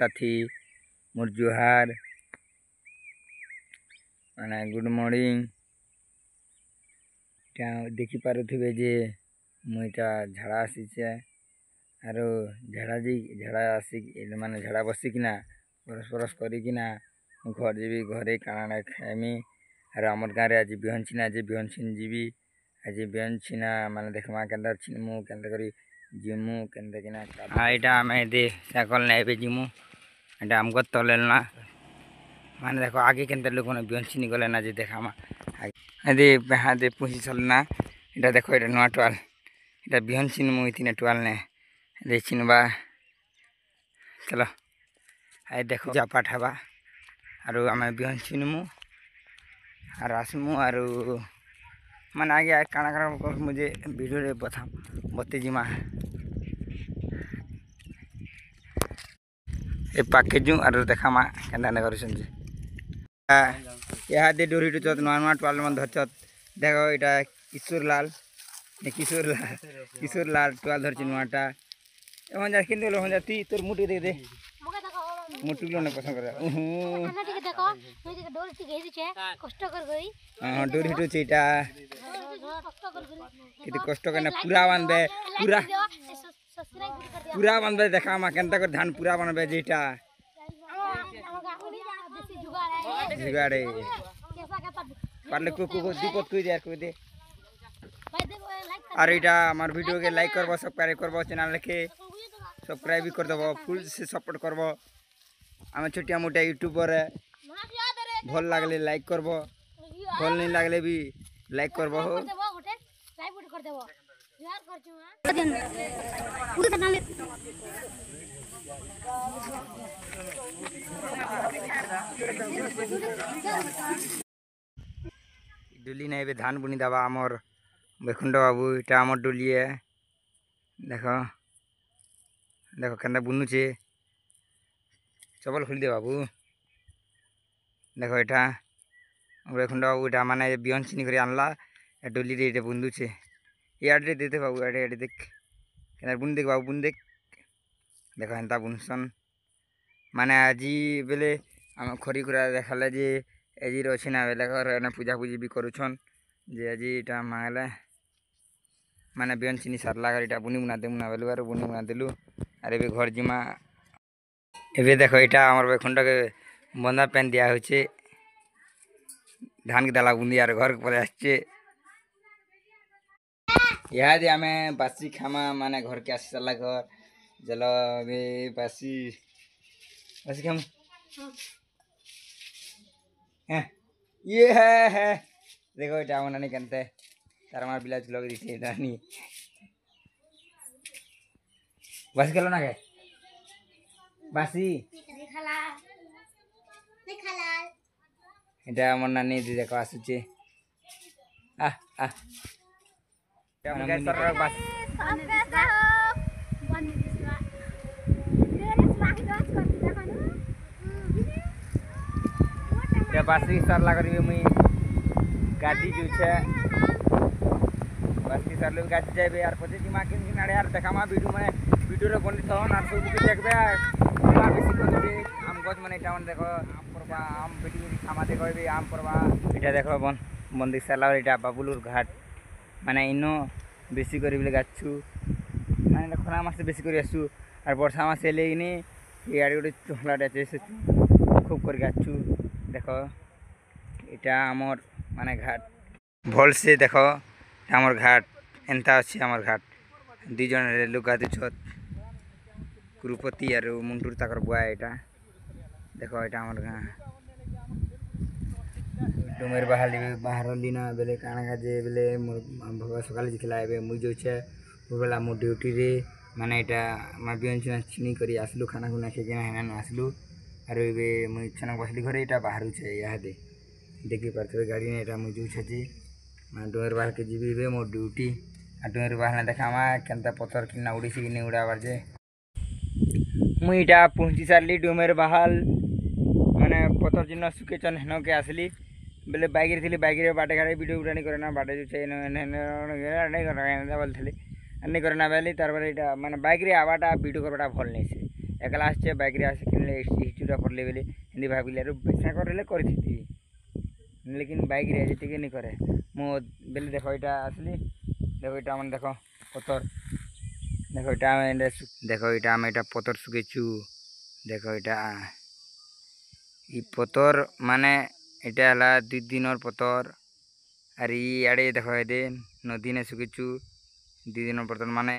साथी मोर जुहार माने good morning देखी पारुथिबे जे मुईटा झाड़ा आसीचे आरो झाड़ा आसी माने झाड़ा बसिकिना बरस बरस करिकिना घर जीवी घरे काना खाइमी आरो हमर गाँव आज बिहन छिना आज बिहन छिन जीवी आज बिहन छिना माने देखमा केंदा छिनमु केंदा करी जिमु केंदा किना एटा आमे दे साइकल नै बे जिमु एटा हमको तलेल ना माने देखो आगे केंदा लोग ने बिहन छिनी गले ना जे देखामा आदे हादे पुसी चलना एटा देखो एटा नवा टोल एटा बिहन छिनमु इतिने टोल ने दे छिनबा चलो आई देखो जा पाठाबा आरो आमे बिहन छिनमु आरो आसमु आरो माने आगे काना काना मुझे वीडियो रे बते जिमा ए पैकेजू आरो देखामा केंदा ने करछन जे दे डोरी चत नवा नवा टोल मन धरचत देखो एटा किशोर लाल टोल धरछि नवाटा एमन जा किन देलो हन ती तोर मुटी दे दे मुटी लो ने पसंद कर खाना ठीक देखो मुई के डोरी ठीक हेइ छे कष्ट कर गई हां डोरी हिटो छेटा किते कष्ट करना पूरा बांधबे पूरा बांधबे देखा मा केनता कर धान पूरा बांधबे जेटा जुगाड़े पारले को दीपक कोई दे को दे और एटा हमार वीडियो के लाइक करबो सब्सक्राइब करबो चैनल के सब्सक्राइब भी कर देबो फुल से सपोर्ट करबो आमे छोटिया मोटा यूट्यूबर भल लागले लाइक करबो भल नहीं लागले भी लाइक करबो हो डोली नहीं बे धान बुनी दबा आमर बैकुंठ बाबू इटा आमर डोली है देखो देखो केंदा बुनुचे चपल खोल दे बाबू देखो एटा बैकुंठ बाबू इटा माने बिहन छिनी करे आनला डोली रे एटा बुंदुचे याडे देते बाबू याडे देख केना बुन देख बाबू बुन देख देखो एंता बुनसन माने आजी बेले हम खरी कुरा देखाले जे एजी रछिना बेले घर एना पूजा पूजी भी करूछन जे आजी इटा मांगले माने बिहन छिनी सारला कर इटा बुनी बुना बेलु आरो बुनी बुना देलु अरे बे घर जिमा एबे देखो इटा हमर बैकुंठ के बंदा पेन दिया होचे धान के दाला बुंदी आरो घर पर आछे यहाँ दे आमे बासी खामा माने घर के आसी साला घर जलो बे बासी खाम ये है देखो इटा हमर नानी केनते तार मार बिलाज लग दिथे नानी बासी खेलो ना के बासी এটা আমার নানি দি দেখো আসুছে बासी सरला करी मुई गाड़ी जुछे बासी सरले गाड़ी जाबे यार पछे दिमाग के नाड़े यार देखामा वीडियो रे बनि थन आर सब कुछ देखबे आ बेसी कर दे आम गज माने टाउन देखो आम परबा आम बेटी खामा देखो बे आम परबा एटा देखो बंदी साला एटा बाबुलुर घाट माने इनो बेसी करी बेले गाछु माने खरा मासे बेसी करी आसु आर वर्षा मासे लेइनी याडी गोटे चोलाटा चेसे खूब कर गाछु देखो एटा हमर माने घाट भल से देखो हमर घाट एंता अछि हमर घाट दि जन लोग गादु छत कुरुपति आर मुंटूर ताकर बुआ एटा देखो एटा हमर गाँ डुमेर बाहर लीना बेले काना जे बेले भगवा सकाल जिखला एबे मुई जोछे बेला मो ड्यूटी रे माने एटा मा बियन छिनी करी आसलु खाना खुना खेके हेना आसलु आर एबे मुई छना बसली घरे एटा बाहर छे या दे देखि परथबे गाड़ी ने एटा मुई जोछे जे मा डोर बाहर के जीबी बे मो ड्यूटी आ डोर बाहर देखामा केनता पत्थर किना उड़ीसी कि नै उड़ाबार जे मुई इटा पहुंची सारली डोमेर बहाल माने पत्थर चिन्ह सुके चन हेनो के आसली बेले बाइक रे थिली बाइक रे बाटे घाटे वीडियो उठानी करे ना बाटे जो छै नै करे बोलथली अन्ने करे ना बेली तार बारे इटा माने बाइक रे आवाटा वीडियो करबाटा भल नै से একলা আসছে বাইকরে আসে কিনলে হিস্ট্রিটা পড়লে বেলে এমনি ভাবিলে আর বেসা করলে କରିଥିବି লেকিন বাইকরে যেটিকে নি করে মো বেলে দেখো এটা আসলি দেখো এটা মানে দেখো পতর দেখো এটা আমি দেখো এটা আমি এটা পতর শুকেছু দেখো এটা ই পতর মানে এটা হলা 2 দিনর পতর আর ই আড়ে দেখো এদে নদী নে শুকেছু 2 দিনর পতর মানে